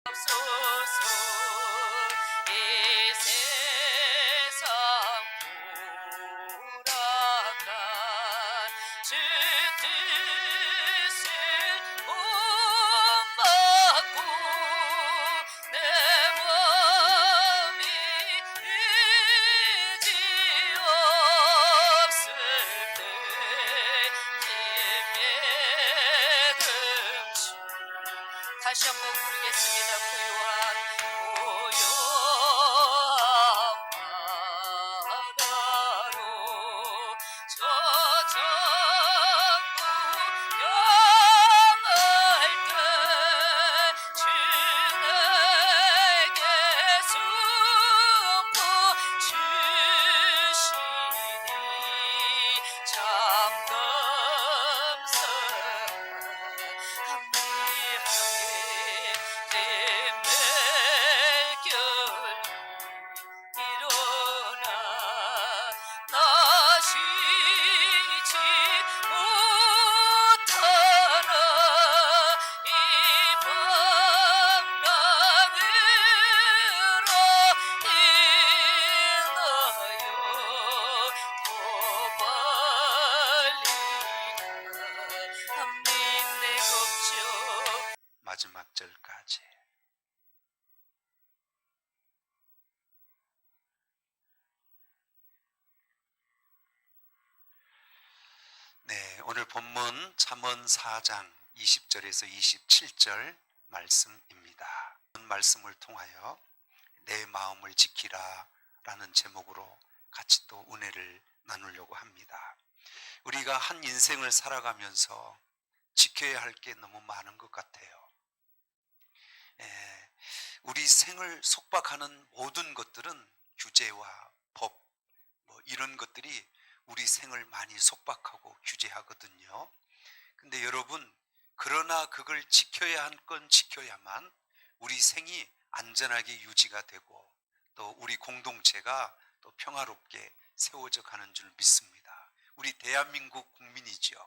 없소서. 이 세상 돌아간 주 뜻을 본받고 내 맘이 의지 없을 때 힘에 금치 다시 한번 부르겠습니다. 고요한 바다로 저 전부 향할 때 주 내게 승부 주시니 참 감사합니다. 내 일어나 나 쉬지 못하나 이 방랑으로 인하여 더 빨리 합니다. 내 걱정 마지막 절까지. 네, 오늘 본문 잠언 4장 20절에서 27절 말씀입니다. 말씀을 통하여 내 마음을 지키라 라는 제목으로 같이 또 은혜를 나누려고 합니다. 우리가 한 인생을 살아가면서 지켜야 할 게 너무 많은 것 같아요. 우리 생을 속박하는 모든 것들은 규제와 법, 이런 것들이 우리 생을 많이 속박하고 규제하거든요. 근데 여러분, 그러나 그걸 지켜야 할 건 지켜야만 우리 생이 안전하게 유지가 되고 또 우리 공동체가 또 평화롭게 세워져 가는 줄 믿습니다. 우리 대한민국 국민이죠.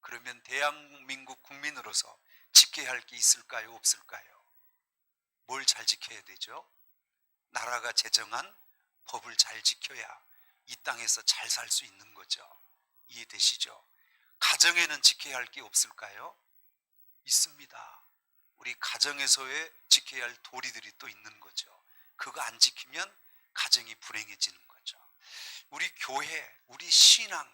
그러면 대한민국 국민으로서 지켜야 할 게 있을까요? 없을까요? 뭘 잘 지켜야 되죠? 나라가 제정한 법을 잘 지켜야 이 땅에서 잘 살 수 있는 거죠. 이해되시죠? 가정에는 지켜야 할 게 없을까요? 있습니다. 우리 가정에서의 지켜야 할 도리들이 또 있는 거죠. 그거 안 지키면 가정이 불행해지는 거죠. 우리 교회, 우리 신앙,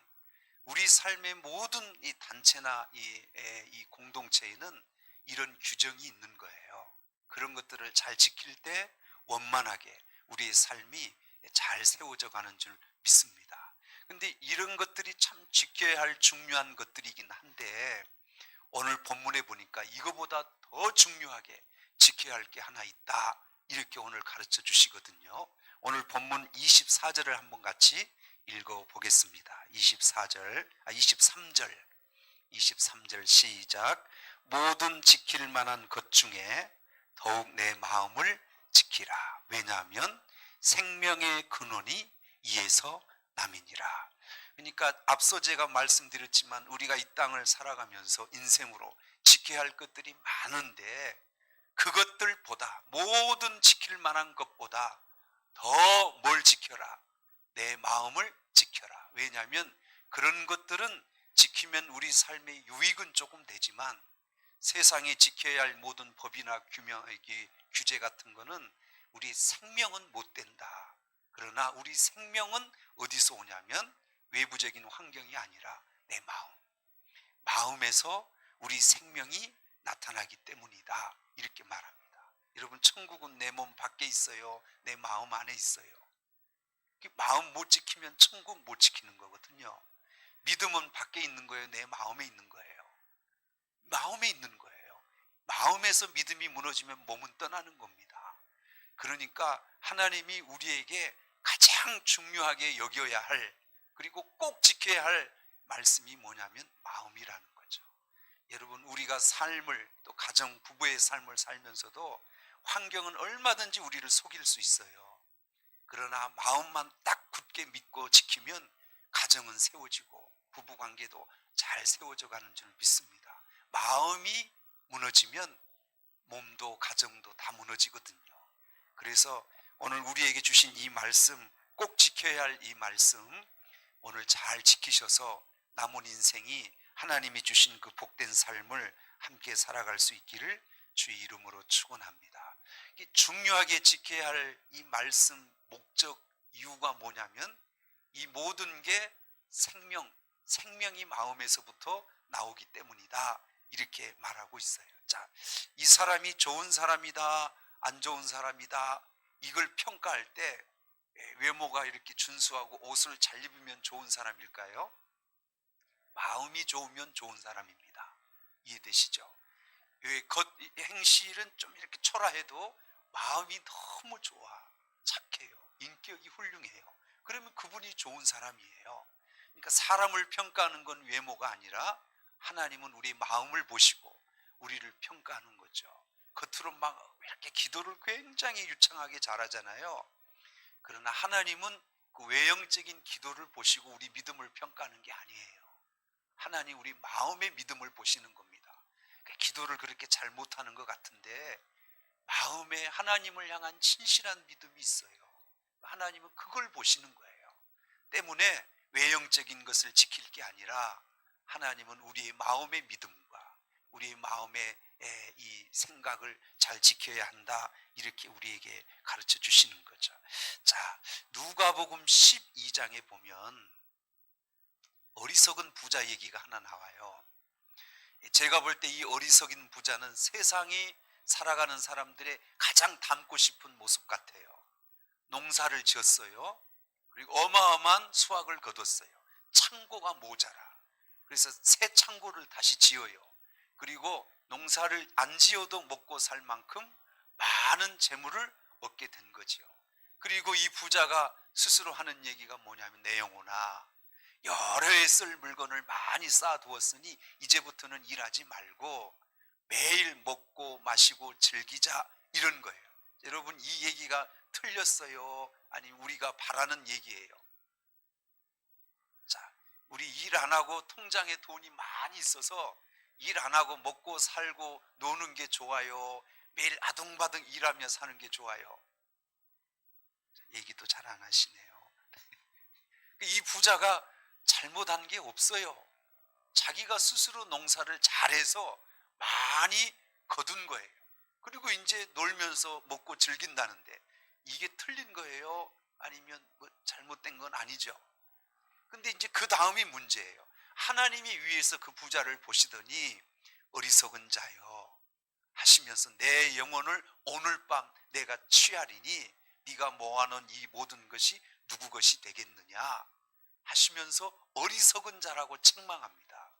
우리 삶의 모든 이 단체나 이 공동체에는 이런 규정이 있는 거예요. 그런 것들을 잘 지킬 때 원만하게 우리의 삶이 잘 세워져 가는 줄 믿습니다. 근데 이런 것들이 참 지켜야 할 중요한 것들이긴 한데 오늘 본문에 보니까 이거보다 더 중요하게 지켜야 할 게 하나 있다, 이렇게 오늘 가르쳐 주시거든요. 오늘 본문 24절을 한번 같이 읽어 보겠습니다. 23절 시작. 모든 지킬 만한 것 중에 더욱 내 마음을 지키라. 왜냐하면 생명의 근원이 이에서 남이니라. 그러니까 앞서 제가 말씀드렸지만 우리가 이 땅을 살아가면서 인생으로 지켜야 할 것들이 많은데 그것들보다, 모든 지킬 만한 것보다 더 뭘 지켜라? 내 마음을 지켜라. 왜냐하면 그런 것들은 지키면 우리 삶의 유익은 조금 되지만 세상에 지켜야 할 모든 법이나 규제 같은 거는 우리 생명은 못 된다. 그러나 우리 생명은 어디서 오냐면 외부적인 환경이 아니라 내 마음에서 우리 생명이 나타나기 때문이다, 이렇게 말합니다. 여러분, 천국은 내 몸 밖에 있어요? 내 마음 안에 있어요? 마음 못 지키면 천국 못 지키는 거거든요. 믿음은 밖에 있는 거예요? 내 마음에 있는 거예요? 마음에 있는 거예요. 마음에서 믿음이 무너지면 몸은 떠나는 겁니다. 그러니까 하나님이 우리에게 가장 중요하게 여겨야 할, 그리고 꼭 지켜야 할 말씀이 뭐냐면 마음이라는 거죠. 여러분, 우리가 삶을, 또 가정 부부의 삶을 살면서도 환경은 얼마든지 우리를 속일 수 있어요. 그러나 마음만 딱 굳게 믿고 지키면 가정은 세워지고 부부관계도 잘 세워져 가는 줄 믿습니다. 마음이 무너지면 몸도 가정도 다 무너지거든요. 그래서 오늘 우리에게 주신 이 말씀, 꼭 지켜야 할 이 말씀 오늘 잘 지키셔서 남은 인생이 하나님이 주신 그 복된 삶을 함께 살아갈 수 있기를 주의 이름으로 축원합니다. 중요하게 지켜야 할 이 말씀 목적 이유가 뭐냐면 이 모든 게 생명이 마음에서부터 나오기 때문이다, 이렇게 말하고 있어요. 자, 이 사람이 좋은 사람이다, 안 좋은 사람이다, 이걸 평가할 때 외모가 이렇게 준수하고 옷을 잘 입으면 좋은 사람일까요? 마음이 좋으면 좋은 사람입니다. 이해되시죠? 겉 행실은 좀 이렇게 초라해도 마음이 너무 좋아, 착해요, 인격이 훌륭해요. 그러면 그분이 좋은 사람이에요. 그러니까 사람을 평가하는 건 외모가 아니라 하나님은 우리 마음을 보시고 우리를 평가하는 거죠. 겉으로 막 이렇게 기도를 굉장히 유창하게 잘하잖아요. 그러나 하나님은 그 외형적인 기도를 보시고 우리 믿음을 평가하는 게 아니에요. 하나님 우리 마음의 믿음을 보시는 겁니다. 기도를 그렇게 잘 못하는 것 같은데 마음에 하나님을 향한 진실한 믿음이 있어요. 하나님은 그걸 보시는 거예요. 때문에 외형적인 것을 지킬 게 아니라 하나님은 우리의 마음의 믿음과 우리의 마음의 이 생각을 잘 지켜야 한다, 이렇게 우리에게 가르쳐 주시는 거죠. 자, 누가복음 12장에 보면 어리석은 부자 얘기가 하나 나와요. 제가 볼 때 이 어리석인 부자는 세상이 살아가는 사람들의 가장 닮고 싶은 모습 같아요. 농사를 지었어요. 그리고 어마어마한 수확을 거뒀어요. 창고가 모자라. 그래서 새 창고를 다시 지어요. 그리고 농사를 안 지어도 먹고 살 만큼 많은 재물을 얻게 된 거죠. 그리고 이 부자가 스스로 하는 얘기가 뭐냐면, 내 영혼아, 여러 해 쓸 물건을 많이 쌓아두었으니 이제부터는 일하지 말고 매일 먹고 마시고 즐기자, 이런 거예요. 여러분, 이 얘기가 틀렸어요? 아니면 우리가 바라는 얘기예요? 자, 우리 일 안 하고 통장에 돈이 많이 있어서 일 안 하고 먹고 살고 노는 게 좋아요? 매일 아둥바둥 일하며 사는 게 좋아요? 얘기도 잘 안 하시네요. 이 부자가 잘못한 게 없어요. 자기가 스스로 농사를 잘해서 많이 거둔 거예요. 그리고 이제 놀면서 먹고 즐긴다는데 이게 틀린 거예요? 아니면 뭐 잘못된 건 아니죠. 근데 이제 그 다음이 문제예요. 하나님이 위에서 그 부자를 보시더니 어리석은 자여 하시면서 내 영혼을 오늘 밤 내가 취하리니 네가 모아놓은 이 모든 것이 누구 것이 되겠느냐 하시면서 어리석은 자라고 책망합니다.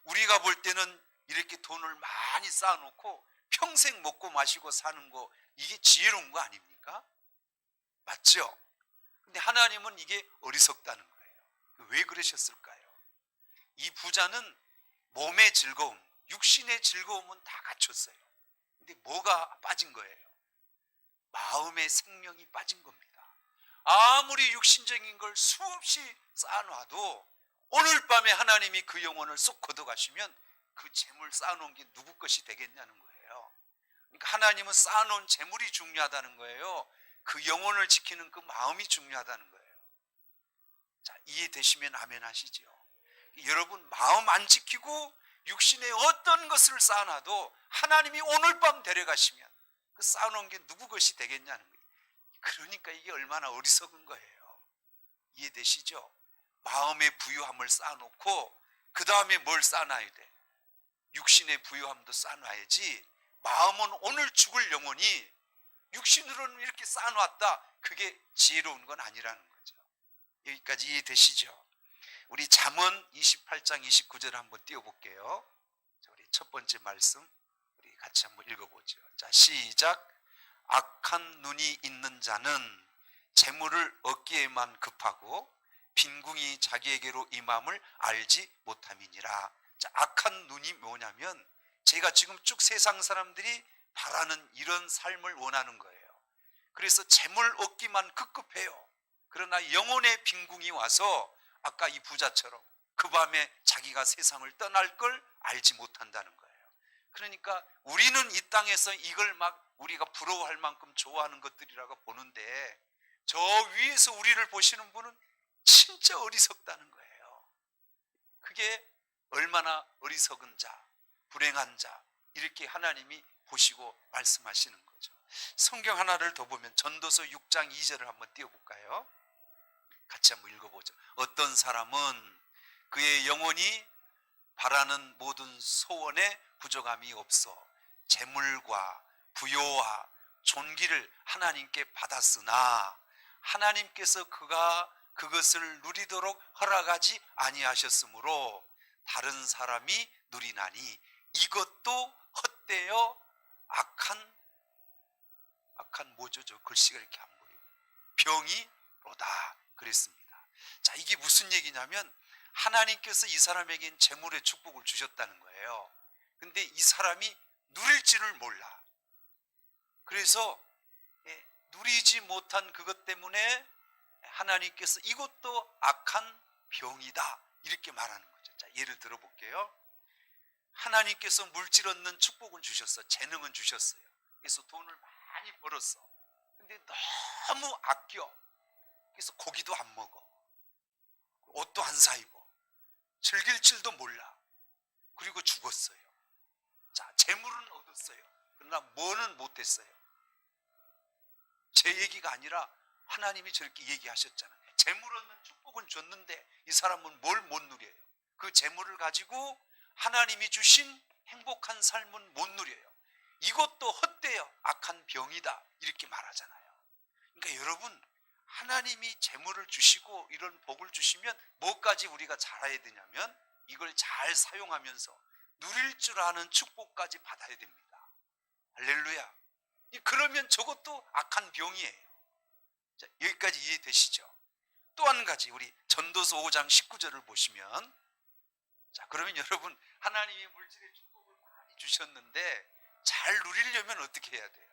우리가 볼 때는 이렇게 돈을 많이 쌓아놓고 평생 먹고 마시고 사는 거, 이게 지혜로운 거 아닙니까? 맞죠? 근데 하나님은 이게 어리석다는 거예요. 왜 그러셨을까요? 이 부자는 몸의 즐거움, 육신의 즐거움은 다 갖췄어요. 근데 뭐가 빠진 거예요? 마음의 생명이 빠진 겁니다. 아무리 육신적인 걸 수없이 쌓아놔도 오늘 밤에 하나님이 그 영혼을 쏙 걷어가시면 그 재물 쌓아놓은 게 누구 것이 되겠냐는 거예요. 그러니까 하나님은 쌓아놓은 재물이 중요하다는 거예요. 그 영혼을 지키는 그 마음이 중요하다는 거예요. 자, 이해되시면 아멘 하시죠. 여러분, 마음 안 지키고 육신의 어떤 것을 쌓아놔도 하나님이 오늘 밤 데려가시면 그 쌓아놓은 게 누구 것이 되겠냐는 거예요. 그러니까 이게 얼마나 어리석은 거예요. 이해되시죠? 마음의 부유함을 쌓아놓고 그 다음에 뭘 쌓아놔야 돼? 육신의 부유함도 쌓아놔야지. 마음은 오늘 죽을 영혼이 육신으로는 이렇게 쌓아놨다, 그게 지혜로운 건 아니라는 거죠. 여기까지 이해되시죠? 우리 잠언 28장 29절 한번 띄워볼게요. 우리 첫 번째 말씀 우리 같이 한번 읽어보죠. 자, 시작. 악한 눈이 있는 자는 재물을 얻기에만 급하고 빈궁이 자기에게로 임함을 알지 못함이니라. 자, 악한 눈이 뭐냐면 제가 지금 쭉 세상 사람들이 바라는 이런 삶을 원하는 거예요. 그래서 재물 얻기만 급급해요. 그러나 영혼의 빈궁이 와서 아까 이 부자처럼 그 밤에 자기가 세상을 떠날 걸 알지 못한다는 거예요. 그러니까 우리는 이 땅에서 이걸 막 우리가 부러워할 만큼 좋아하는 것들이라고 보는데 저 위에서 우리를 보시는 분은 진짜 어리석다는 거예요. 그게 얼마나 어리석은 자, 불행한 자 이렇게 하나님이 보시고 말씀하시는 거죠. 성경 하나를 더 보면 전도서 6장 2절을 한번 띄워볼까요? 같이 한번 읽어보죠. 어떤 사람은 그의 영혼이 바라는 모든 소원에 부족함이 없어 재물과 부요와 존귀를 하나님께 받았으나 하나님께서 그가 그것을 누리도록 허락하지 아니하셨으므로 다른 사람이 누리나니 이것도 헛되어 악한 뭐죠? 저 글씨가 이렇게 안 보여요. 병이로다 그랬습니다. 자, 이게 무슨 얘기냐면 하나님께서 이 사람에겐 재물의 축복을 주셨다는 거예요. 근데 이 사람이 누릴지를 몰라. 그래서 누리지 못한 그것 때문에 하나님께서 이것도 악한 병이다 이렇게 말하는 거죠. 자, 예를 들어 볼게요. 하나님께서 물질 얻는 축복은 주셨어. 재능은 주셨어요. 그래서 돈을 많이 벌었어. 근데 너무 아껴. 그래서 고기도 안 먹어. 옷도 안 사 입어. 즐길 줄도 몰라. 그리고 죽었어요. 자, 재물은 얻었어요. 그러나 뭐는 못했어요. 제 얘기가 아니라 하나님이 저렇게 얘기하셨잖아요. 재물 얻는 축복은 줬는데 이 사람은 뭘 못 누려요. 그 재물을 가지고 하나님이 주신 행복한 삶은 못 누려요. 이것도 헛되어 악한 병이다 이렇게 말하잖아요. 그러니까 여러분, 하나님이 재물을 주시고 이런 복을 주시면 뭐까지 우리가 잘해야 되냐면 이걸 잘 사용하면서 누릴 줄 아는 축복까지 받아야 됩니다. 할렐루야. 그러면 저것도 악한 병이에요. 자, 여기까지 이해되시죠? 또 한 가지 우리 전도서 5장 19절을 보시면, 자, 그러면 여러분, 하나님이 물질의 축복을 많이 주셨는데 잘 누리려면 어떻게 해야 돼요?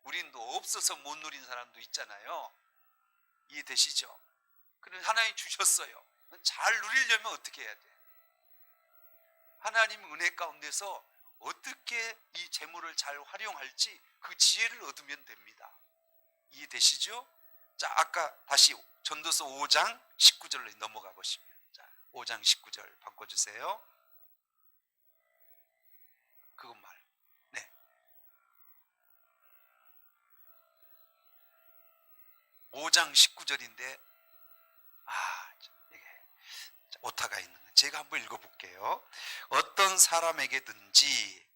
우리는 또 없어서 못 누린 사람도 있잖아요. 이해되시죠? 그럼 하나님 주셨어요. 잘 누리려면 어떻게 해야 돼요? 하나님 은혜 가운데서 어떻게 이 재물을 잘 활용할지 그 지혜를 얻으면 됩니다. 이해되시죠? 자, 아까 다시 전도서 5장 19절로 넘어가 보시면, 자, 5장 19절 바꿔주세요. 그것 말. 네. 5장 19절인데, 이게 오타가 있는데, 제가 한번 읽어볼게요. 어떤 사람에게든지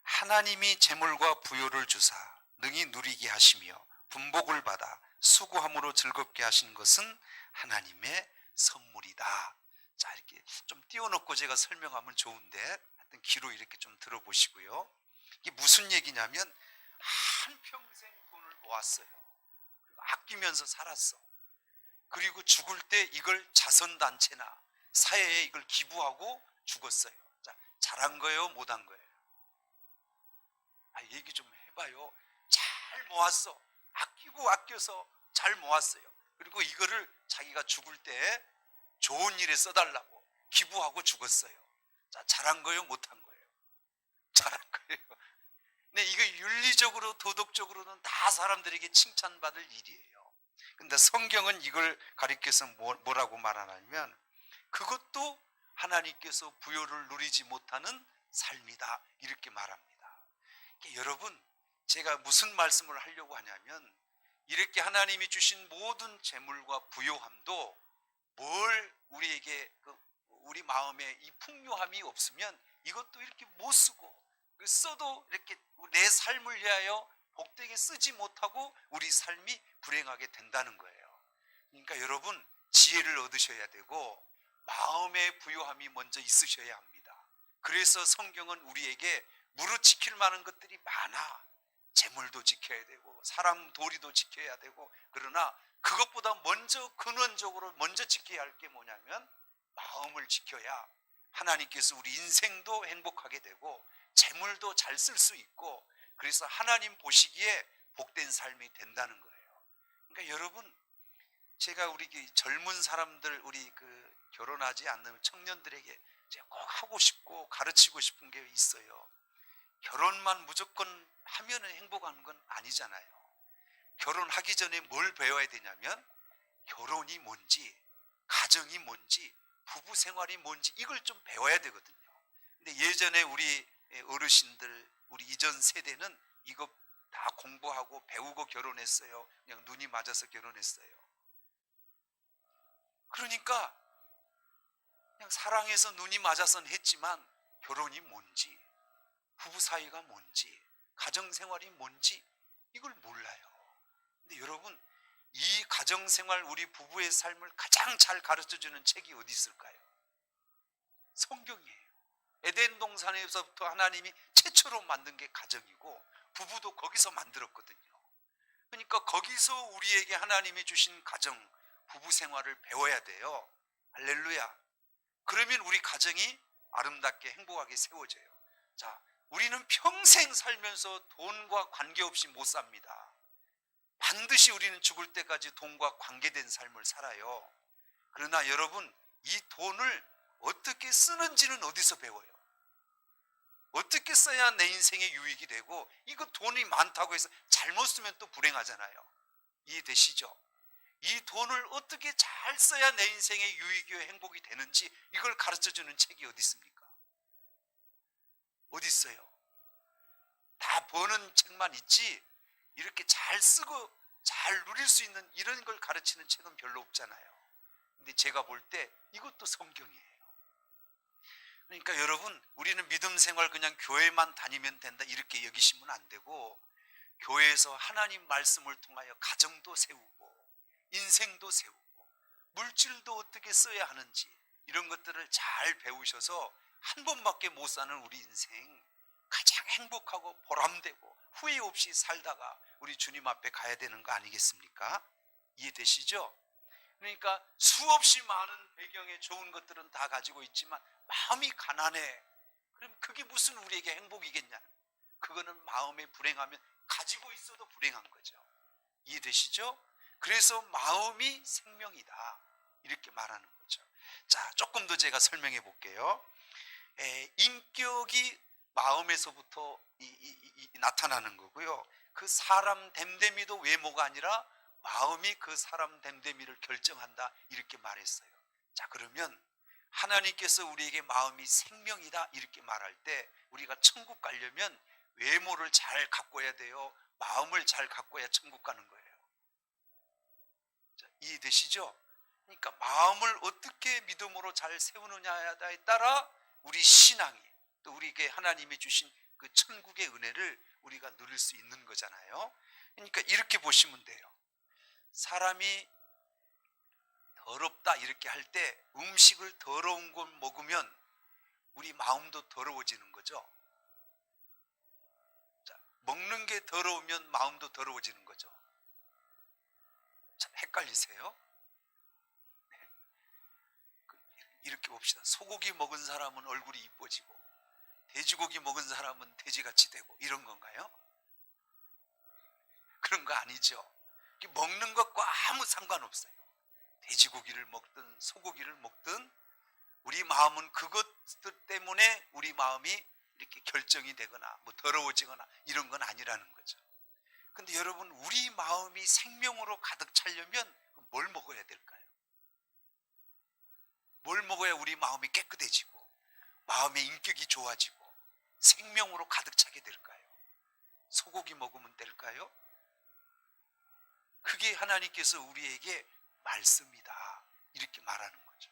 하나님이 재물과 부요를 주사 능히 누리게 하시며 분복을 받아 수고함으로 즐겁게 하신 것은 하나님의 선물이다. 자, 이렇게 좀 띄워놓고 제가 설명하면 좋은데 하여튼 귀로 이렇게 좀 들어보시고요. 이게 무슨 얘기냐면 한평생 돈을 모았어요. 아끼면서 살았어. 그리고 죽을 때 이걸 자선단체나 사회에 이걸 기부하고 죽었어요. 자, 잘한 거예요? 못한 거예요? 얘기 좀 해봐요. 잘 모았어. 아끼고 아껴서 잘 모았어요. 그리고 이거를 자기가 죽을 때 좋은 일에 써달라고 기부하고 죽었어요. 자, 잘한 거예요? 못한 거예요? 잘한 거예요. 근데 이거 윤리적으로 도덕적으로는 다 사람들에게 칭찬받을 일이에요. 근데 성경은 이걸 가리켜서 뭐라고 말하냐면 그것도 하나님께서 부요를 누리지 못하는 삶이다 이렇게 말합니다. 여러분, 제가 무슨 말씀을 하려고 하냐면 이렇게 하나님이 주신 모든 재물과 부요함도 뭘 우리에게 우리 마음에 이 풍요함이 없으면 이것도 이렇게 못 쓰고 써도 이렇게 내 삶을 위하여 복되게 쓰지 못하고 우리 삶이 불행하게 된다는 거예요. 그러니까 여러분, 지혜를 얻으셔야 되고 마음의 부요함이 먼저 있으셔야 합니다. 그래서 성경은 우리에게 무릇 지킬 만한 것들이 많아. 재물도 지켜야 되고 사람 도리도 지켜야 되고, 그러나 그것보다 먼저 근원적으로 먼저 지켜야 할 게 뭐냐면 마음을 지켜야 하나님께서 우리 인생도 행복하게 되고 재물도 잘 쓸 수 있고, 그래서 하나님 보시기에 복된 삶이 된다는 거예요. 그러니까 여러분, 제가 우리 젊은 사람들, 우리 결혼하지 않는 청년들에게 제가 꼭 하고 싶고 가르치고 싶은 게 있어요. 결혼만 무조건 하면 행복한 건 아니잖아요. 결혼하기 전에 뭘 배워야 되냐면 결혼이 뭔지, 가정이 뭔지, 부부 생활이 뭔지 이걸 좀 배워야 되거든요. 근데 예전에 우리 어르신들, 우리 이전 세대는 이거 다 공부하고 배우고 결혼했어요. 그냥 눈이 맞아서 결혼했어요. 그러니까 그냥 사랑해서 눈이 맞아서는 했지만 결혼이 뭔지, 부부 사이가 뭔지, 가정 생활이 뭔지 이걸 몰라요. 근데 여러분, 이 가정 생활, 우리 부부의 삶을 가장 잘 가르쳐 주는 책이 어디 있을까요? 성경이에요. 에덴 동산에서부터 하나님이 최초로 만든 게 가정이고 부부도 거기서 만들었거든요. 그러니까 거기서 우리에게 하나님이 주신 가정, 부부 생활을 배워야 돼요. 할렐루야. 그러면 우리 가정이 아름답게 행복하게 세워져요. 자, 우리는 평생 살면서 돈과 관계없이 못 삽니다. 반드시 우리는 죽을 때까지 돈과 관계된 삶을 살아요. 그러나 여러분, 이 돈을 어떻게 쓰는지는 어디서 배워요? 어떻게 써야 내 인생에 유익이 되고, 이거 돈이 많다고 해서 잘못 쓰면 또 불행하잖아요. 이해되시죠? 이 돈을 어떻게 잘 써야 내 인생에 유익이요 행복이 되는지 이걸 가르쳐주는 책이 어디 있습니까? 어디 있어요? 다 버는 책만 있지 이렇게 잘 쓰고 잘 누릴 수 있는 이런 걸 가르치는 책은 별로 없잖아요. 근데 제가 볼 때 이것도 성경이에요. 그러니까 여러분, 우리는 믿음 생활 그냥 교회만 다니면 된다 이렇게 여기시면 안 되고, 교회에서 하나님 말씀을 통하여 가정도 세우고 인생도 세우고 물질도 어떻게 써야 하는지 이런 것들을 잘 배우셔서 한 번밖에 못 사는 우리 인생 가장 행복하고 보람되고 후회 없이 살다가 우리 주님 앞에 가야 되는 거 아니겠습니까? 이해되시죠? 그러니까 수없이 많은 배경에 좋은 것들은 다 가지고 있지만 마음이 가난해. 그럼 그게 무슨 우리에게 행복이겠냐? 그거는 마음에 불행하면 가지고 있어도 불행한 거죠. 이해되시죠? 그래서 마음이 생명이다 이렇게 말하는 거죠. 자, 조금 더 제가 설명해 볼게요. 인격이 마음에서부터 나타나는 거고요. 그 사람 됨됨이도 외모가 아니라 마음이 그 사람 됨됨이를 결정한다 이렇게 말했어요. 자, 그러면 하나님께서 우리에게 마음이 생명이다 이렇게 말할 때 우리가 천국 가려면 외모를 잘 가꿔야 돼요? 마음을 잘 가꿔야 천국 가는 거예요? 자, 이해되시죠? 그러니까 마음을 어떻게 믿음으로 잘 세우느냐에 따라 우리 신앙이, 또 우리에게 하나님이 주신 그 천국의 은혜를 우리가 누릴 수 있는 거잖아요. 그러니까 이렇게 보시면 돼요. 사람이 더럽다 이렇게 할 때 음식을 더러운 걸 먹으면 우리 마음도 더러워지는 거죠. 자, 먹는 게 더러우면 마음도 더러워지는 거죠. 자, 헷갈리세요? 네. 이렇게 봅시다. 소고기 먹은 사람은 얼굴이 이뻐지고 돼지고기 먹은 사람은 돼지같이 되고 이런 건가요? 그런 거 아니죠. 먹는 것과 아무 상관없어요. 돼지고기를 먹든 소고기를 먹든 우리 마음은 그것들 때문에 우리 마음이 이렇게 결정이 되거나 뭐 더러워지거나 이런 건 아니라는 거죠. 근데 여러분, 우리 마음이 생명으로 가득 차려면 뭘 먹어야 될까요? 뭘 먹어야 우리 마음이 깨끗해지고 마음의 인격이 좋아지고 생명으로 가득 차게 될까요? 소고기 먹으면 될까요? 그게 하나님께서 우리에게 말씀이다 이렇게 말하는 거죠.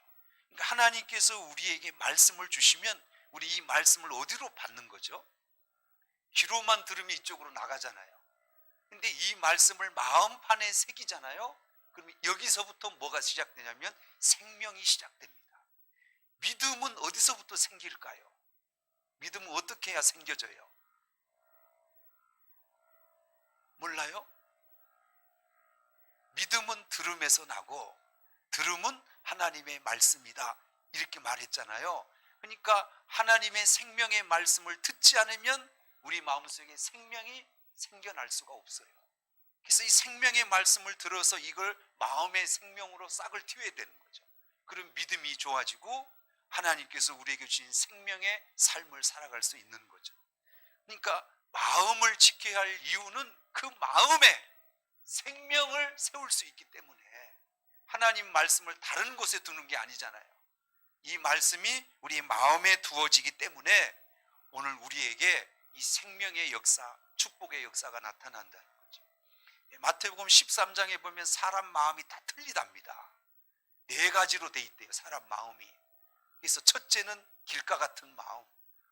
그러니까 하나님께서 우리에게 말씀을 주시면 우리 이 말씀을 어디로 받는 거죠? 귀로만 들으면 이쪽으로 나가잖아요. 근데 이 말씀을 마음판에 새기잖아요. 그럼 여기서부터 뭐가 시작되냐면 생명이 시작됩니다. 믿음은 어디서부터 생길까요? 믿음은 어떻게 해야 생겨져요? 몰라요? 믿음은 들음에서 나고 들음은 하나님의 말씀이다 이렇게 말했잖아요. 그러니까 하나님의 생명의 말씀을 듣지 않으면 우리 마음속에 생명이 생겨날 수가 없어요. 그래서 이 생명의 말씀을 들어서 이걸 마음의 생명으로 싹을 틔워야 되는 거죠. 그럼 믿음이 좋아지고 하나님께서 우리에게 주신 생명의 삶을 살아갈 수 있는 거죠. 그러니까 마음을 지켜야 할 이유는 그 마음에 생명을 세울 수 있기 때문에 하나님 말씀을 다른 곳에 두는 게 아니잖아요. 이 말씀이 우리 마음에 두어지기 때문에 오늘 우리에게 이 생명의 역사, 축복의 역사가 나타난다는 거죠. 마태복음 13장에 보면 사람 마음이 다 틀리답니다. 네 가지로 돼 있대요, 사람 마음이. 그래서 첫째는 길가 같은 마음,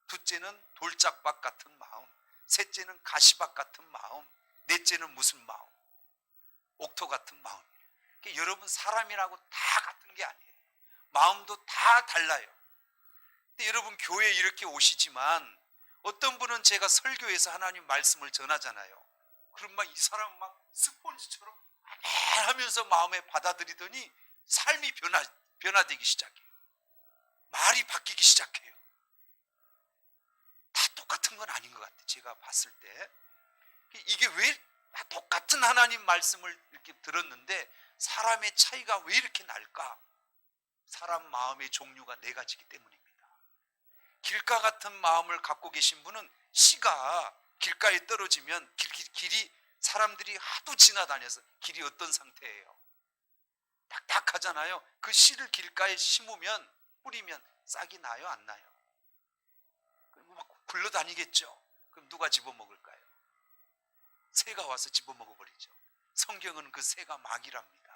둘째는 돌짝밭 같은 마음, 셋째는 가시밭 같은 마음, 넷째는 무슨 마음? 옥토 같은 마음이에요. 그러니까 여러분, 사람이라고 다 같은 게 아니에요. 마음도 다 달라요. 근데 여러분, 교회에 이렇게 오시지만 어떤 분은 제가 설교에서 하나님 말씀을 전하잖아요. 그럼 막 이 사람 막 스폰지처럼 하면서 마음에 받아들이더니 삶이 변화되기 시작해요. 말이 바뀌기 시작해요. 다 똑같은 건 아닌 것 같아요, 제가 봤을 때. 이게 왜 다 똑같은 하나님 말씀을 이렇게 들었는데 사람의 차이가 왜 이렇게 날까? 사람 마음의 종류가 네 가지이기 때문입니다. 길가 같은 마음을 갖고 계신 분은 씨가 길가에 떨어지면 길이 사람들이 하도 지나다녀서 길이 어떤 상태예요? 딱딱하잖아요. 그 씨를 길가에 심으면, 뿌리면 싹이 나요, 안 나요? 막 굴러다니겠죠. 그럼 누가 집어먹을까요? 새가 와서 집어먹어버리죠. 성경은 그 새가 마귀랍니다.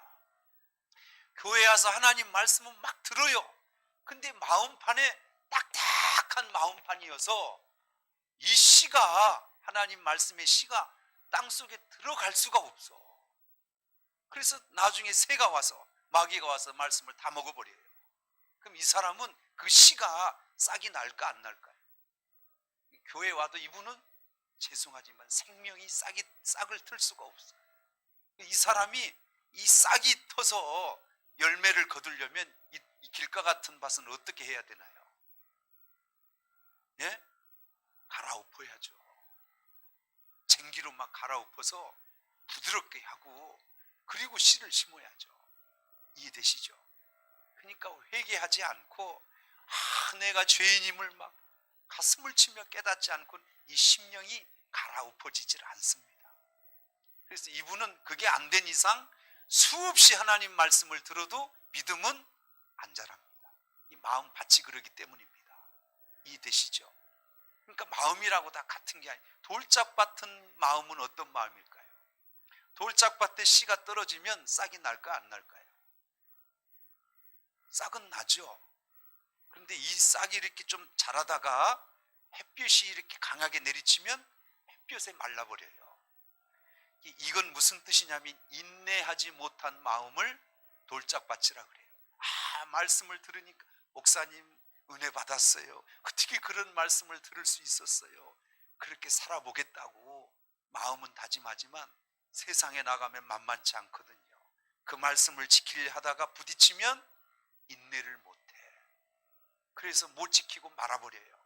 교회 와서 하나님 말씀은 막 들어요. 근데 마음판에 딱딱한 마음판이어서 이 씨가, 하나님 말씀의 씨가 땅속에 들어갈 수가 없어. 그래서 나중에 새가 와서, 마귀가 와서 말씀을 다 먹어버려요. 그럼 이 사람은 그 씨가 싹이 날까 안 날까요? 교회 와도 이분은 죄송하지만 생명이 싹을 틀 수가 없어요. 이 사람이 이 싹이 터서 열매를 거두려면 이 길가 같은 밭은 어떻게 해야 되나요? 예? 갈아엎어야죠. 쟁기로 막 갈아엎어서 부드럽게 하고, 그리고 씨를 심어야죠. 이해되시죠? 그러니까 회개하지 않고 내가 죄인임을 막 가슴을 치며 깨닫지 않고 이 심령이 갈아엎어지질 않습니다. 그래서 이분은 그게 안 된 이상 수없이 하나님 말씀을 들어도 믿음은 안 자랍니다. 이 마음 밭이 그러기 때문입니다. 이해되시죠? 그러니까 마음이라고 다 같은 게 아니에요. 돌짝밭은 마음은 어떤 마음일까요? 돌짝밭에 씨가 떨어지면 싹이 날까 안 날까요? 싹은 나죠. 그런데 이 싹이 이렇게 좀 자라다가 햇볕이 이렇게 강하게 내리치면 햇볕에 말라버려요. 이건 무슨 뜻이냐면 인내하지 못한 마음을 돌짝밭이라 그래요. 말씀을 들으니까 목사님 은혜 받았어요. 어떻게 그런 말씀을 들을 수 있었어요? 그렇게 살아보겠다고 마음은 다짐하지만 세상에 나가면 만만치 않거든요. 그 말씀을 지키려 하다가 부딪히면 인내를 못해. 그래서 못 지키고 말아버려요.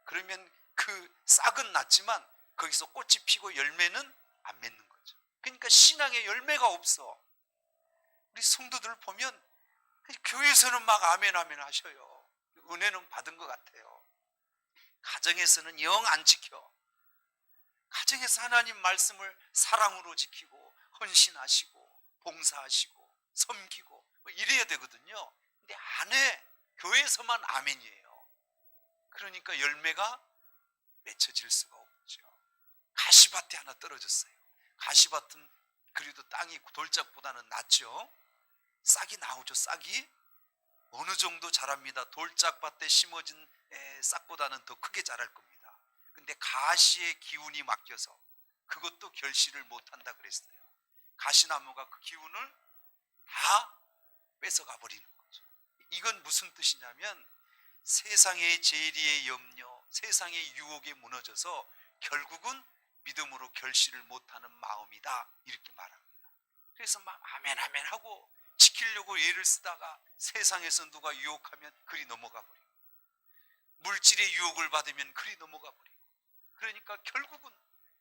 그러면 그 싹은 났지만 거기서 꽃이 피고 열매는 안 맺는 거죠. 그러니까 신앙에 열매가 없어. 우리 성도들 보면 교회에서는 막 아멘 아멘 하셔요. 은혜는 받은 것 같아요. 가정에서는 영 안 지켜. 가정에서 하나님 말씀을 사랑으로 지키고 헌신하시고 봉사하시고 섬기고 뭐 이래야 되거든요. 근데 안 해. 교회에서만 아멘이에요. 그러니까 열매가 맺혀질 수가 없죠. 가시밭에 하나 떨어졌어요. 가시밭은 그래도 땅이 돌짝보다는 낫죠. 싹이 나오죠. 싹이 어느 정도 자랍니다. 돌짝밭에 심어진 싹보다는 더 크게 자랄 겁니다. 근데 가시의 기운이 맡겨서 그것도 결실을 못한다 그랬어요. 가시나무가 그 기운을 다 뺏어가 버리는 거죠. 이건 무슨 뜻이냐면 세상의 재리의 염려, 세상의 유혹에 무너져서 결국은 믿음으로 결실을 못하는 마음이다, 이렇게 말합니다. 그래서 막 아멘 아멘 하고 지키려고 예를 쓰다가 세상에서 누가 유혹하면 그리 넘어가 버리고, 물질의 유혹을 받으면 그리 넘어가 버리고, 그러니까 결국은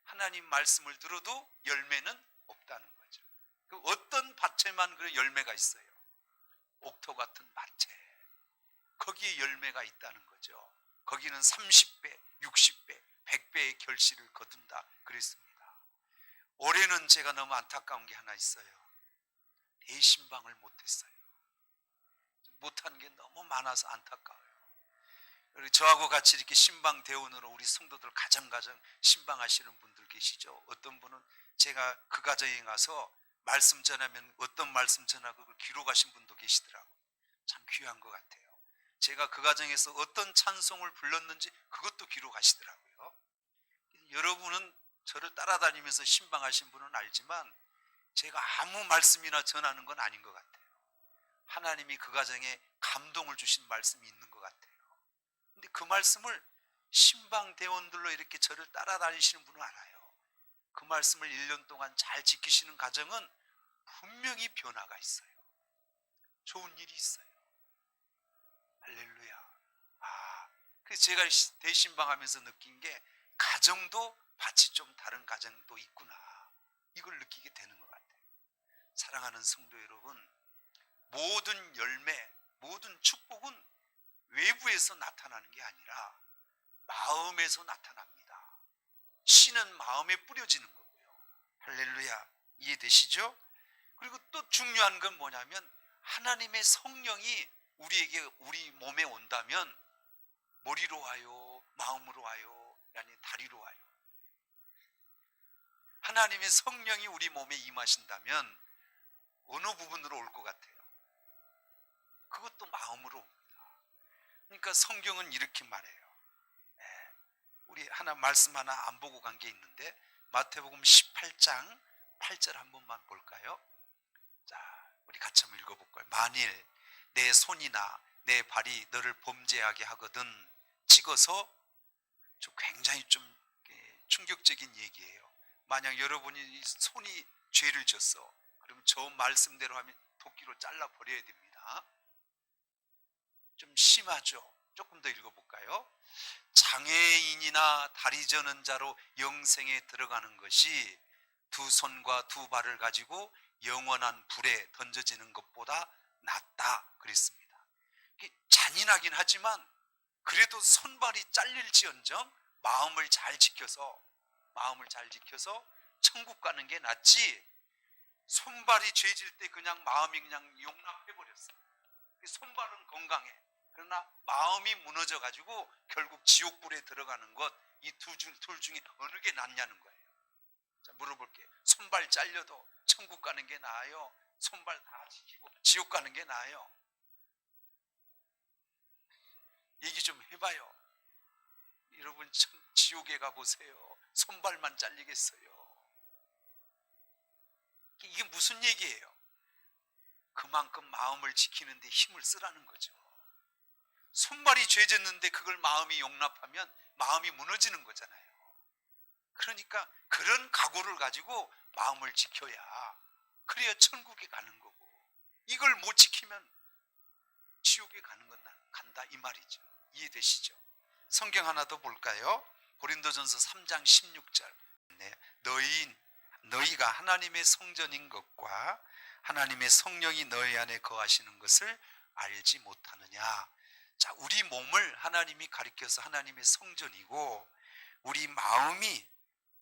하나님 말씀을 들어도 열매는 없다는 거죠. 그 어떤 밭에만 그런 열매가 있어요? 옥토 같은 밭에 거기에 열매가 있다는 거죠. 거기는 30배, 60배, 100배의 결실을 거둔다 그랬습니다. 올해는 제가 너무 안타까운 게 하나 있어요. 대신방을 못했어요. 못한 게 너무 많아서 안타까워요. 그리고 저하고 같이 이렇게 신방 대원으로 우리 성도들 가정 신방하시는 분들 계시죠. 어떤 분은 제가 그 가정에 가서 말씀 전하면 어떤 말씀 전하고 그걸 기록하신 분도 계시더라고요. 참 귀한 것 같아요. 제가 그 가정에서 어떤 찬송을 불렀는지 그것도 기록하시더라고요. 여러분은 저를 따라다니면서 신방하신 분은 알지만 제가 아무 말씀이나 전하는 건 아닌 것 같아요. 하나님이 그 가정에 감동을 주신 말씀이 있는 것 같아요. 근데 그 말씀을 신방 대원들로 이렇게 저를 따라다니시는 분은 알아요. 그 말씀을 1년 동안 잘 지키시는 가정은 분명히 변화가 있어요. 좋은 일이 있어요. 할렐루야. 그래서 제가 대신방하면서 느낀 게 가정도 밭이 좀 다른 가정도 있구나. 이걸 느끼게 되는 것 같아요. 사랑하는 성도 여러분, 모든 열매, 모든 축복은 외부에서 나타나는 게 아니라 마음에서 나타납니다. 씨는 마음에 뿌려지는 거고요. 할렐루야. 이해되시죠? 그리고 또 중요한 건 뭐냐면 하나님의 성령이 우리 몸에 온다면 머리로 와요, 마음으로 와요, 아니 다리로 와요. 하나님의 성령이 우리 몸에 임하신다면 어느 부분으로 올 것 같아요? 그것도 마음으로 옵니다. 그러니까 성경은 이렇게 말해요. 우리 말씀 하나 안 보고 간 게 있는데 마태복음 18장 8절 한 번만 볼까요? 자, 우리 같이 한번 읽어볼까요? 만일 내 손이나 내 발이 너를 범죄하게 하거든 찍어서, 굉장히 좀 충격적인 얘기예요. 만약 여러분이 손이 죄를 졌어, 그러면 저 말씀대로 하면 도끼로 잘라 버려야 됩니다. 좀 심하죠? 조금 더 읽어볼까요? 장애인이나 다리 저는 자로 영생에 들어가는 것이 두 손과 두 발을 가지고 영원한 불에 던져지는 것보다 낫다 그랬습니다. 잔인하긴 하지만 그래도 손발이 잘릴지언정 마음을 잘 지켜서 천국 가는 게 낫지, 손발이 죄질 때 그냥 마음이 그냥 용납해버렸어요. 손발은 건강해. 그러나 마음이 무너져 가지고 결국 지옥불에 들어가는 것, 이 둘 중에 어느 게 낫냐는 거예요. 자, 물어볼게요. 손발 잘려도 천국 가는 게 나아요? 손발 다 지키고 지옥 가는 게 나아요? 얘기 좀 해봐요. 여러분 지옥에 가보세요. 손발만 잘리겠어요? 이게 무슨 얘기예요? 그만큼 마음을 지키는 데 힘을 쓰라는 거죠. 손발이 죄졌는데 그걸 마음이 용납하면 마음이 무너지는 거잖아요. 그러니까 그런 각오를 가지고 마음을 지켜야 그래야 천국에 가는 거고, 이걸 못 지키면 지옥에 가는 건 간다 이 말이죠. 이해되시죠? 성경 하나 더 볼까요? 고린도전서 3장 16절. 너희가 하나님의 성전인 것과 하나님의 성령이 너희 안에 거하시는 것을 알지 못하느냐. 자, 우리 몸을 하나님이 가리켜서 하나님의 성전이고 우리 마음이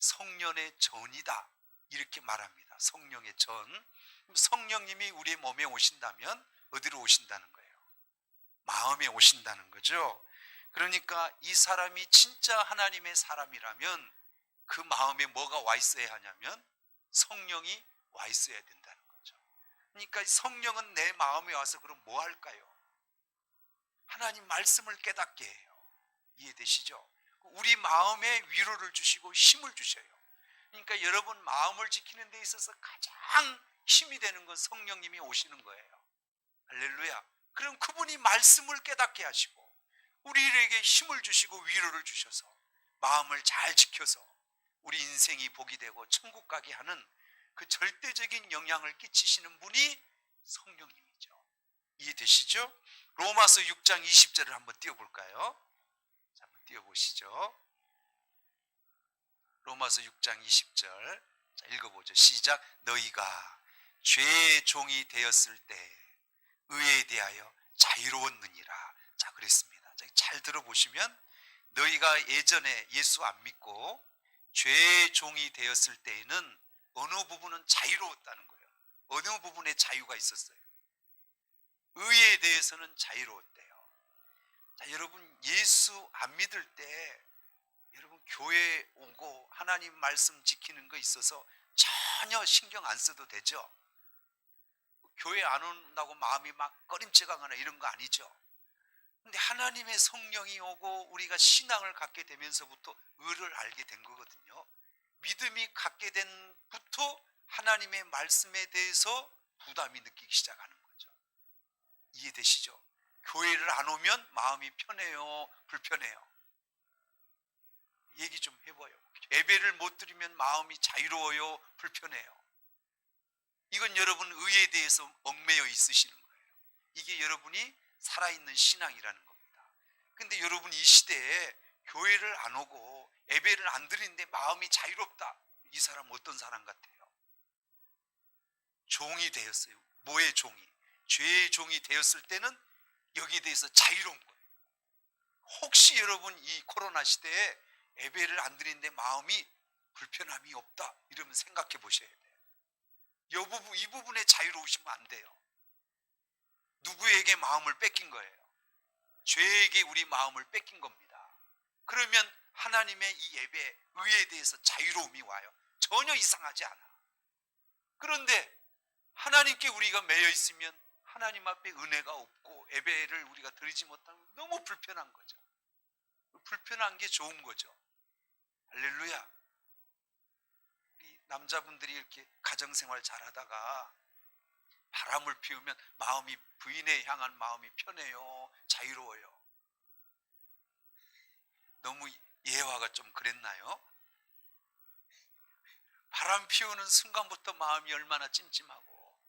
성령의 전이다 이렇게 말합니다. 성령의 전. 성령님이 우리 몸에 오신다면 어디로 오신다는 거예요? 마음에 오신다는 거죠. 그러니까 이 사람이 진짜 하나님의 사람이라면 그 마음에 뭐가 와 있어야 하냐면 성령이 와 있어야 된다는 거죠. 그러니까 성령은 내 마음에 와서 그럼 뭐 할까요? 하나님 말씀을 깨닫게 해요. 이해되시죠? 우리 마음에 위로를 주시고 힘을 주셔요. 그러니까 여러분 마음을 지키는 데 있어서 가장 힘이 되는 건 성령님이 오시는 거예요. 할렐루야. 그럼 그분이 말씀을 깨닫게 하시고 우리에게 힘을 주시고 위로를 주셔서 마음을 잘 지켜서 우리 인생이 복이 되고 천국 가게 하는 그 절대적인 영향을 끼치시는 분이 성령님이죠. 이해되시죠? 로마서 6장 20절을 한번 띄워볼까요? 자, 한번 띄워보시죠. 로마서 6장 20절. 자, 읽어보죠. 시작. 너희가 죄의 종이 되었을 때 의에 대하여 자유로웠느니라. 자, 그랬습니다. 잘 들어보시면 너희가 예전에 예수 안 믿고 죄의 종이 되었을 때에는 어느 부분은 자유로웠다는 거예요. 어느 부분에 자유가 있었어요. 의에 대해서는 자유로웠대요. 자, 여러분 예수 안 믿을 때 여러분 교회 오고 하나님 말씀 지키는 거 있어서 전혀 신경 안 써도 되죠. 교회 안 온다고 마음이 막 꺼림칙하거나 이런 거 아니죠. 근데 하나님의 성령이 오고 우리가 신앙을 갖게 되면서부터 의를 알게 된 거거든요. 믿음이 갖게 된부터 하나님의 말씀에 대해서 부담이 느끼기 시작하는 거죠. 이해되시죠? 교회를 안 오면 마음이 편해요, 불편해요? 얘기 좀 해봐요. 예배를 못 드리면 마음이 자유로워요, 불편해요? 이건 여러분 의에 대해서 얽매여 있으시는 거예요. 이게 여러분이 살아있는 신앙이라는 겁니다. 근데 여러분 이 시대에 교회를 안 오고 예배를 안 드리는데 마음이 자유롭다. 이 사람 어떤 사람 같아요? 종이 되었어요. 뭐의 종이? 죄의 종이 되었을 때는 여기에 대해서 자유로운 거예요. 혹시 여러분 이 코로나 시대에 예배를 안 드리는데 마음이 불편함이 없다 이러면 생각해 보셔야 돼요. 이 부분에 자유로우시면 안 돼요. 누구에게 마음을 뺏긴 거예요? 죄에게 우리 마음을 뺏긴 겁니다. 그러면 하나님의 이 예배, 의에 대해서 자유로움이 와요. 전혀 이상하지 않아. 그런데 하나님께 우리가 매여 있으면 하나님 앞에 은혜가 없고 예배를 우리가 드리지 못하면 너무 불편한 거죠. 불편한 게 좋은 거죠. 할렐루야. 우리 남자분들이 이렇게 가정생활 잘하다가 바람을 피우면 마음이 부인에 향한 마음이 편해요, 자유로워요? 너무 예화가 좀 그랬나요? 바람 피우는 순간부터 마음이 얼마나 찜찜하고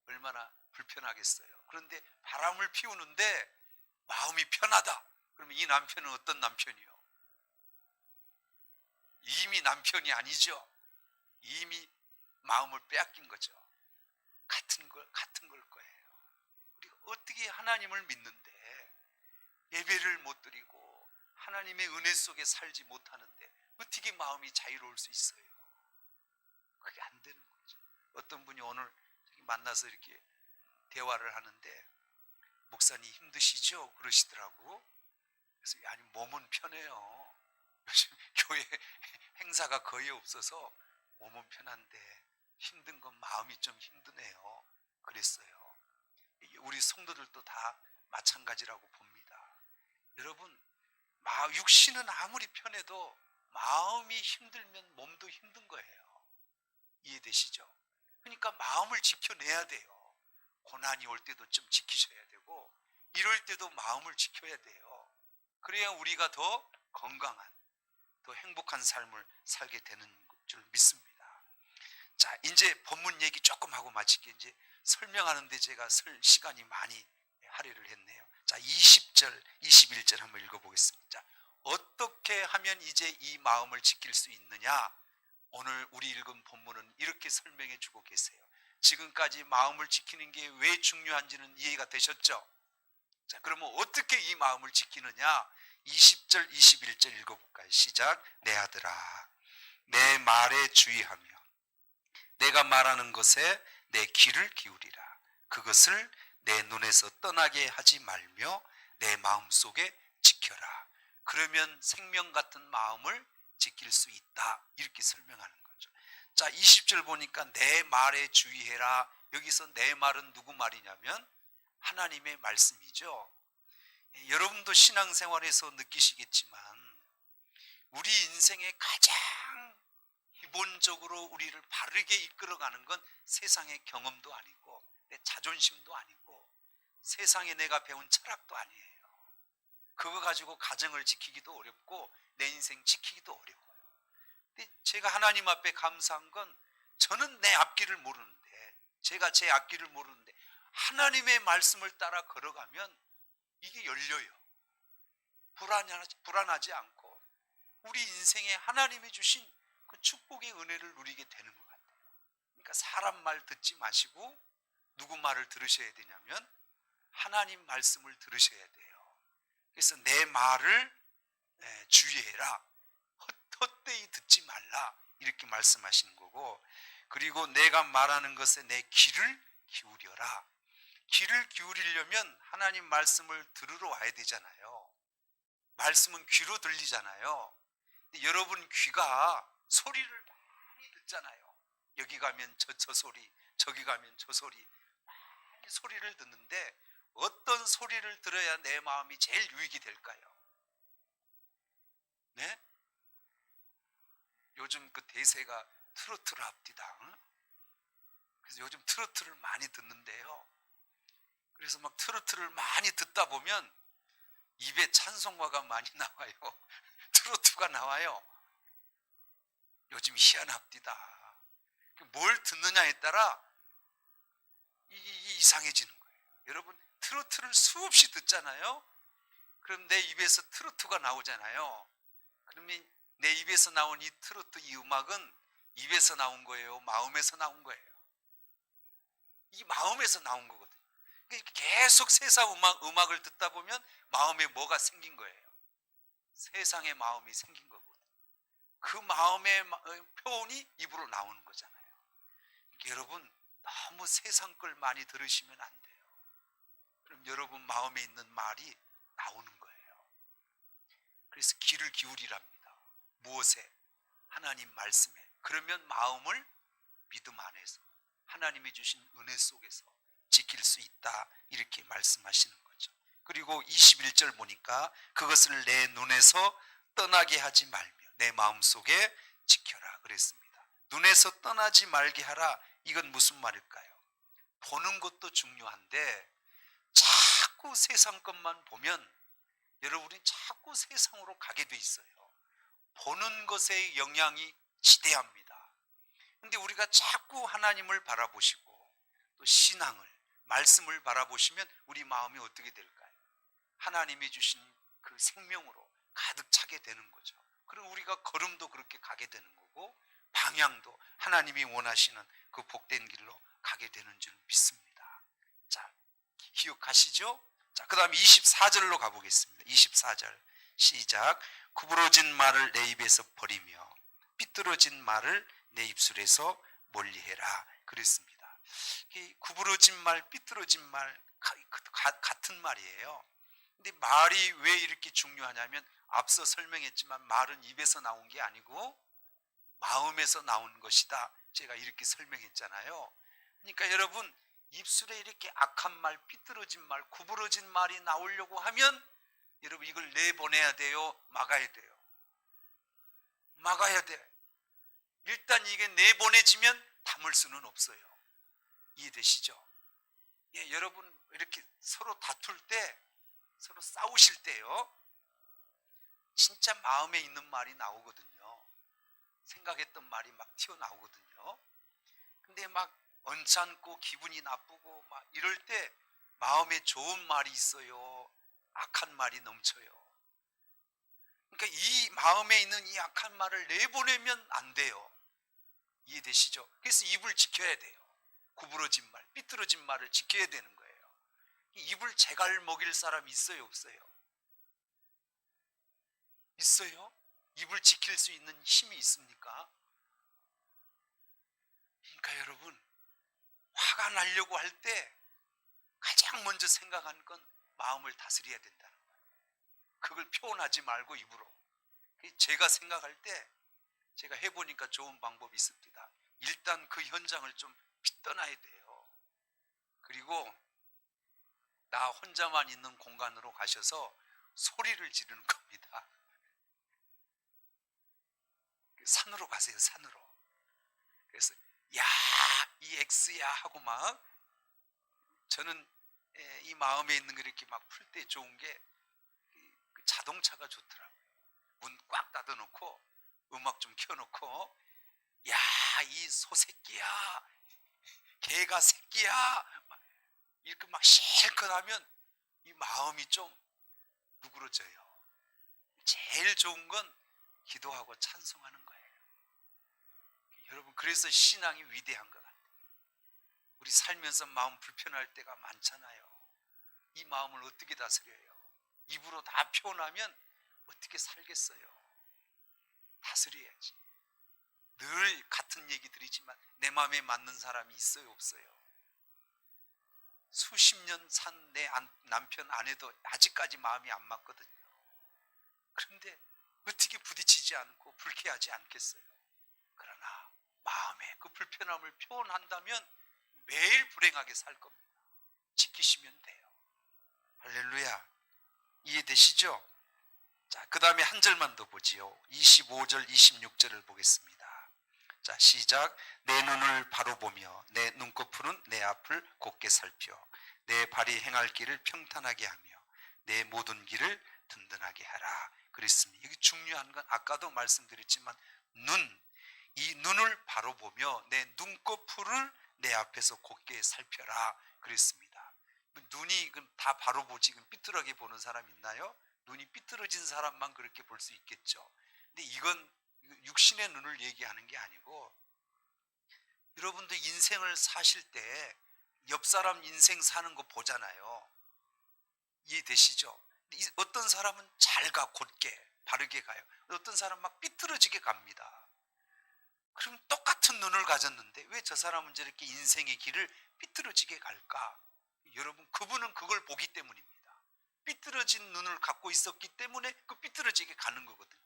얼마나 불편하겠어요. 그런데 바람을 피우는데 마음이 편하다. 그러면 이 남편은 어떤 남편이요? 이미 남편이 아니죠. 이미 마음을 빼앗긴 거죠. 같은 걸 거예요. 우리가 어떻게 하나님을 믿는데 예배를 못 드리고 하나님의 은혜 속에 살지 못하는데 어떻게 마음이 자유로울 수 있어요? 그게 안 되는 거죠. 어떤 분이 오늘 만나서 이렇게 대화를 하는데 목사님 힘드시죠? 그러시더라고. 그래서 아니 몸은 편해요. 요즘 교회 행사가 거의 없어서 몸은 편한데 힘든 건 마음이 좀 힘드네요. 그랬어요. 우리 성도들도 다 마찬가지라고 봅니다. 여러분 육신은 아무리 편해도 마음이 힘들면 몸도 힘든 거예요. 이해되시죠? 그러니까 마음을 지켜내야 돼요. 고난이 올 때도 좀 지키셔야 되고 이럴 때도 마음을 지켜야 돼요. 그래야 우리가 더 건강한, 더 행복한 삶을 살게 되는 줄 믿습니다. 자, 이제 본문 얘기 조금 하고 마칠게. 이제 설명하는데 제가 시간이 많이 할애를 했네요. 자, 20절, 21절 한번 읽어보겠습니다. 자, 어떻게 하면 이제 이 마음을 지킬 수 있느냐? 오늘 우리 읽은 본문은 이렇게 설명해 주고 계세요. 지금까지 마음을 지키는 게 왜 중요한지는 이해가 되셨죠? 자, 그러면 어떻게 이 마음을 지키느냐? 20절, 21절 읽어볼까요? 시작. 내 아들아, 내 말에 주의하며 내가 말하는 것에 내 귀를 기울이라. 그것을 내 눈에서 떠나게 하지 말며 내 마음속에 지켜라. 그러면 생명 같은 마음을 지킬 수 있다. 이렇게 설명하는 거죠. 자, 20절 보니까 내 말에 주의해라. 여기서 내 말은 누구 말이냐면 하나님의 말씀이죠. 여러분도 신앙생활에서 느끼시겠지만 우리 인생의 가장 기본적으로 우리를 바르게 이끌어가는 건 세상의 경험도 아니고 내 자존심도 아니고 세상에 내가 배운 철학도 아니에요. 그거 가지고 가정을 지키기도 어렵고 내 인생 지키기도 어려워요. 근데 제가 하나님 앞에 감사한 건 저는 내 앞길을 모르는데 제가 제 앞길을 모르는데 하나님의 말씀을 따라 걸어가면 이게 열려요. 불안하지 않고 우리 인생에 하나님이 주신 그 축복의 은혜를 누리게 되는 것 같아요. 그러니까 사람 말 듣지 마시고 누구 말을 들으셔야 되냐면 하나님 말씀을 들으셔야 돼요. 그래서 내 말을 주의해라. 헛되이 듣지 말라. 이렇게 말씀하시는 거고, 그리고 내가 말하는 것에 내 귀를 기울여라. 귀를 기울이려면 하나님 말씀을 들으러 와야 되잖아요. 말씀은 귀로 들리잖아요. 근데 여러분 귀가 소리를 많이 듣잖아요. 여기 가면 저 소리, 저기 가면 저 소리, 많이 소리를 듣는데 어떤 소리를 들어야 내 마음이 제일 유익이 될까요? 네? 요즘 그 대세가 트로트를 합디다. 응? 그래서 요즘 트로트를 많이 듣는데요. 그래서 막 트로트를 많이 듣다 보면 입에 찬송가가 많이 나와요. 트로트가 나와요. 요즘 희한합디다. 뭘 듣느냐에 따라 이상해지는 거예요. 여러분 트로트를 수없이 듣잖아요. 그럼 내 입에서 트로트가 나오잖아요. 그러면 내 입에서 나온 이 트로트 이 음악은 입에서 나온 거예요? 마음에서 나온 거예요? 이 마음에서 나온 거거든요. 계속 세상 음악을 듣다 보면 마음에 뭐가 생긴 거예요? 세상의 마음이 생긴 거거든요. 그 마음의 표현이 입으로 나오는 거잖아요. 그러니까 여러분 너무 세상 걸 많이 들으시면 안 돼요. 그럼 여러분 마음에 있는 말이 나오는 거예요. 그래서 귀를 기울이랍니다. 무엇에? 하나님 말씀에. 그러면 마음을 믿음 안에서 하나님이 주신 은혜 속에서 지킬 수 있다. 이렇게 말씀하시는 거죠. 그리고 21절 보니까 그것을 내 눈에서 떠나게 하지 말며 내 마음속에 지켜라 그랬습니다. 눈에서 떠나지 말게 하라. 이건 무슨 말일까요? 보는 것도 중요한데 자꾸 세상 것만 보면 여러분이 자꾸 세상으로 가게 돼 있어요. 보는 것의 영향이 지대합니다. 근데 우리가 자꾸 하나님을 바라보시고 또 신앙을, 말씀을 바라보시면 우리 마음이 어떻게 될까요? 하나님이 주신 그 생명으로 가득 차게 되는 거죠. 그리고 우리가 걸음도 그렇게 가게 되는 거고 방향도 하나님이 원하시는 그 복된 길로 가게 되는 줄 믿습니다. 자, 기억하시죠? 자, 그 다음 24절로 가보겠습니다. 24절 시작. 구부러진 말을 내 입에서 버리며 삐뚤어진 말을 내 입술에서 멀리해라 그랬습니다. 구부러진 말, 삐뚤어진 말 같은 말이에요. 근데 말이 왜 이렇게 중요하냐면 앞서 설명했지만 말은 입에서 나온 게 아니고 마음에서 나온 것이다. 제가 이렇게 설명했잖아요. 그러니까 여러분 입술에 이렇게 악한 말, 삐뚤어진 말, 구부러진 말이 나오려고 하면 여러분 이걸 내보내야 돼요? 막아야 돼요? 막아야 돼. 일단 이게 내보내지면 담을 수는 없어요. 이해되시죠? 예, 여러분 이렇게 서로 다툴 때, 서로 싸우실 때요, 진짜 마음에 있는 말이 나오거든요. 생각했던 말이 막 튀어나오거든요. 근데 막 언짢고 기분이 나쁘고 막 이럴 때 마음에 좋은 말이 있어요? 악한 말이 넘쳐요? 그러니까 이 마음에 있는 이 악한 말을 내보내면 안 돼요. 이해되시죠? 그래서 입을 지켜야 돼요. 구부러진 말, 삐뚤어진 말을 지켜야 되는 거예요. 입을 제갈 먹일 사람이 있어요, 없어요? 있어요? 입을 지킬 수 있는 힘이 있습니까? 그러니까 여러분 화가 나려고 할 때 가장 먼저 생각하는 건 마음을 다스려야 된다는 거예요. 그걸 표현하지 말고 입으로. 제가 생각할 때 제가 해보니까 좋은 방법이 있습니다. 일단 그 현장을 좀 떠나야 돼요. 그리고 나 혼자만 있는 공간으로 가셔서 소리를 지르는 겁니다. 산으로 가세요, 산으로. 그래서 야, 이 X야 하고 막, 저는 이 마음에 있는 거 이렇게 막 풀 때 좋은 게 그 자동차가 좋더라고요. 문 꽉 닫아놓고 음악 좀 켜놓고 야, 이 소새끼야, 개가 새끼야 이렇게 막 실컷 하면 이 마음이 좀 누그러져요. 제일 좋은 건 기도하고 찬송하는 거예요. 여러분 그래서 신앙이 위대한 것 같아요. 우리 살면서 마음 불편할 때가 많잖아요. 이 마음을 어떻게 다스려요? 입으로 다 표현하면 어떻게 살겠어요? 다스려야지. 늘 같은 얘기 드리지만 내 마음에 맞는 사람이 있어요, 없어요? 수십 년 산 내 남편 아내도 아직까지 마음이 안 맞거든요. 그런데 어떻게 부딪히지 않고 불쾌하지 않겠어요? 그러나 마음에 그 불편함을 표현한다면 매일 불행하게 살 겁니다. 지키시면 돼요. 할렐루야. 이해되시죠? 자, 그 다음에 한 절만 더 보지요. 25절 26절을 보겠습니다. 자, 시작. 내 눈을 바로 보며 내 눈꺼풀은 내 앞을 곧게 살펴 내 발이 행할 길을 평탄하게 하며 내 모든 길을 든든하게 하라 그랬습니다. 이게 중요한 건 아까도 말씀드렸지만 이 눈을 바로 보며 내 눈꺼풀을 내 앞에서 곧게 살펴라 그랬습니다. 눈이 다 바로 보지 삐뚤하게 보는 사람 있나요? 눈이 삐뚤어진 사람만 그렇게 볼 수 있겠죠. 근데 이건 육신의 눈을 얘기하는 게 아니고, 여러분도 인생을 사실 때 옆 사람 인생 사는 거 보잖아요. 이해되시죠? 어떤 사람은 잘 가, 곧게 바르게 가요. 어떤 사람은 막 삐뚤어지게 갑니다. 그럼 똑같은 눈을 가졌는데 왜 저 사람은 저렇게 인생의 길을 삐뚤어지게 갈까? 여러분, 그분은 그걸 보기 때문입니다. 삐뚤어진 눈을 갖고 있었기 때문에 그 삐뚤어지게 가는 거거든요.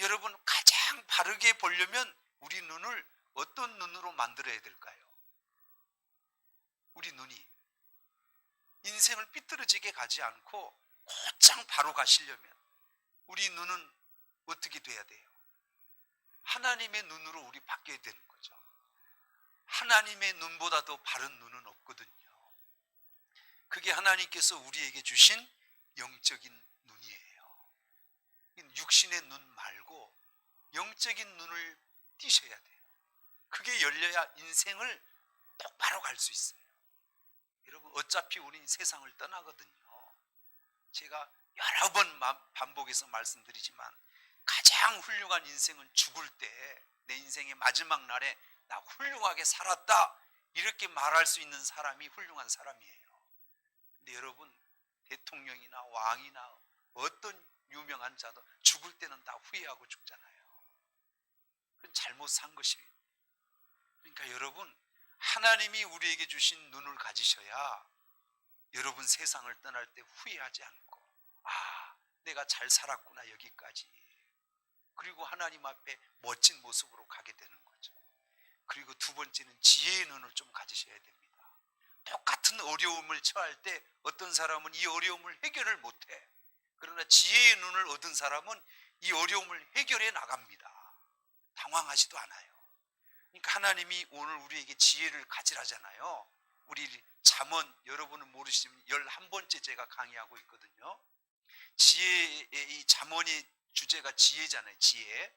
여러분, 가장 바르게 보려면 우리 눈을 어떤 눈으로 만들어야 될까요? 우리 눈이 인생을 삐뚤어지게 가지 않고 곧장 바로 가시려면 우리 눈은 어떻게 돼야 돼요? 하나님의 눈으로 우리 바뀌어야 되는 거죠. 하나님의 눈보다 더 바른 눈은 없거든요. 그게 하나님께서 우리에게 주신 영적인 눈이에요. 육신의 눈 말고 영적인 눈을 띄셔야 돼요. 그게 열려야 인생을 똑바로 갈 수 있어요. 여러분, 어차피 우린 세상을 떠나거든요. 제가 여러 번 반복해서 말씀드리지만 가장 훌륭한 인생은 죽을 때, 내 인생의 마지막 날에 나 훌륭하게 살았다 이렇게 말할 수 있는 사람이 훌륭한 사람이에요. 근데 여러분, 대통령이나 왕이나 어떤 유명한 자도 죽을 때는 다 후회하고 죽잖아요. 그건 잘못 산 것이에요. 그러니까 여러분, 하나님이 우리에게 주신 눈을 가지셔야 여러분 세상을 떠날 때 후회하지 않고, 내가 잘 살았구나 여기까지. 그리고 하나님 앞에 멋진 모습으로 가게 되는 거죠. 그리고 두 번째는 지혜의 눈을 좀 가지셔야 됩니다. 똑같은 어려움을 처할 때 어떤 사람은 이 어려움을 해결을 못해. 그러나 지혜의 눈을 얻은 사람은 이 어려움을 해결해 나갑니다. 당황하지도 않아요. 그러니까 하나님이 오늘 우리에게 지혜를 가지라잖아요. 우리 잠언, 여러분은 모르시지만 11번째 제가 강의하고 있거든요. 지혜의, 이 잠언의 주제가 지혜잖아요. 지혜.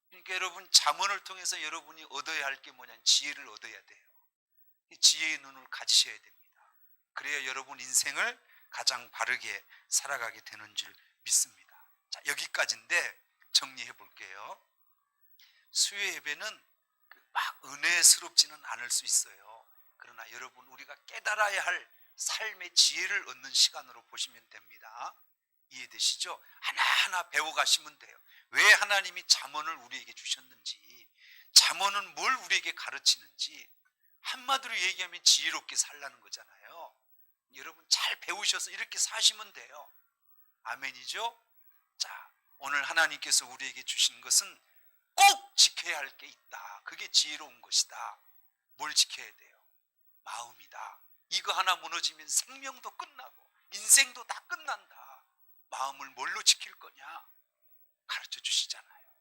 그러니까 여러분, 잠언을 통해서 여러분이 얻어야 할 게 뭐냐면 지혜를 얻어야 돼요. 이 지혜의 눈을 가지셔야 됩니다. 그래야 여러분 인생을 가장 바르게 살아가게 되는 줄 믿습니다. 자, 여기까지인데 정리해 볼게요. 수요 예배는 막 은혜스럽지는 않을 수 있어요. 그러나 여러분, 우리가 깨달아야 할 삶의 지혜를 얻는 시간으로 보시면 됩니다. 이해되시죠? 하나하나 배워가시면 돼요. 왜 하나님이 잠언을 우리에게 주셨는지, 잠언은 뭘 우리에게 가르치는지, 한마디로 얘기하면 지혜롭게 살라는 거잖아요. 여러분, 잘 배우셔서 이렇게 사시면 돼요. 아멘이죠? 자, 오늘 하나님께서 우리에게 주신 것은 꼭 지켜야 할 게 있다. 그게 지혜로운 것이다. 뭘 지켜야 돼요? 마음이다. 이거 하나 무너지면 생명도 끝나고 인생도 다 끝난다. 마음을 뭘로 지킬 거냐? 가르쳐 주시잖아요.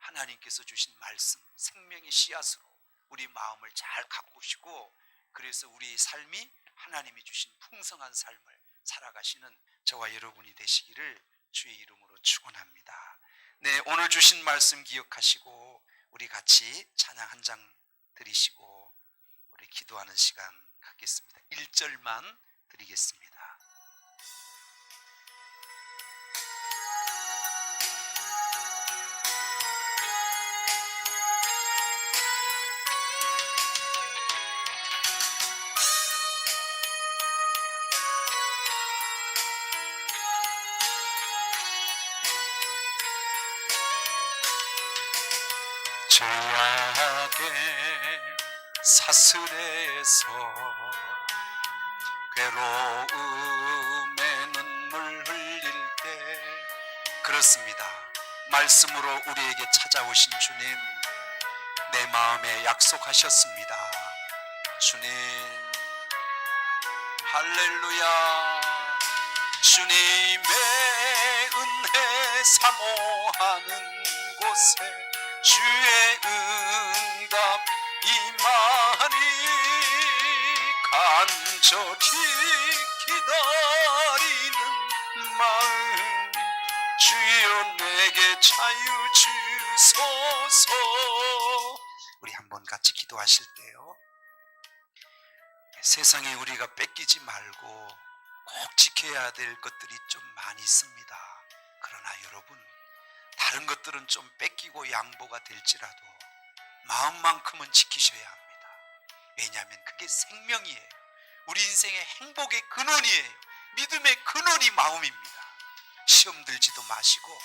하나님께서 주신 말씀, 생명의 씨앗으로 우리 마음을 잘 가꾸시고, 그래서 우리의 삶이 하나님이 주신 풍성한 삶을 살아가시는 저와 여러분이 되시기를 주의 이름으로 축원합니다. 네, 오늘 주신 말씀 기억하시고 우리 같이 찬양 한 장 드리시고 우리 기도하는 시간 갖겠습니다. 1절만 드리겠습니다. 죄악의 사슬에서 괴로움에 눈물 흘릴 때, 그렇습니다. 말씀으로 우리에게 찾아오신 주님, 내 마음에 약속하셨습니다. 주님, 할렐루야. 주님의 은혜 사모하는 곳에 주의 응답 임하니, 간절히 기다리는 마음 주여 내게 자유 주소서. 우리 한번 같이 기도하실 때요, 세상에 우리가 뺏기지 말고 꼭 지켜야 될 것들이 좀 많이 있습니다. 그러나 여러분, 다른 것들은 좀 뺏기고 양보가 될지라도 마음만큼은 지키셔야 합니다. 왜냐하면 그게 생명이에요. 우리 인생의 행복의 근원이에요. 믿음의 근원이 마음입니다. 시험 들지도 마시고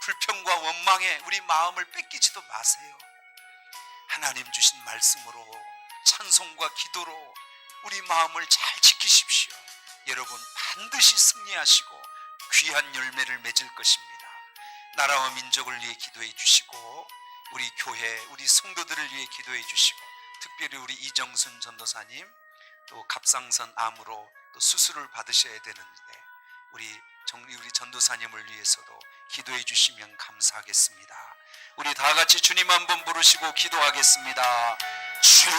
불평과 원망에 우리 마음을 뺏기지도 마세요. 하나님 주신 말씀으로, 찬송과 기도로 우리 마음을 잘 지키십시오. 여러분, 반드시 승리하시고 귀한 열매를 맺을 것입니다. 나라와 민족을 위해 기도해 주시고, 우리 교회, 우리 성도들을 위해 기도해 주시고, 특별히 우리 이정순 전도사님, 또 갑상선 암으로 또 수술을 받으셔야 되는데 우리 전도사님을 위해서도 기도해 주시면 감사하겠습니다. 우리 다 같이 주님 한번 부르시고 기도하겠습니다. 주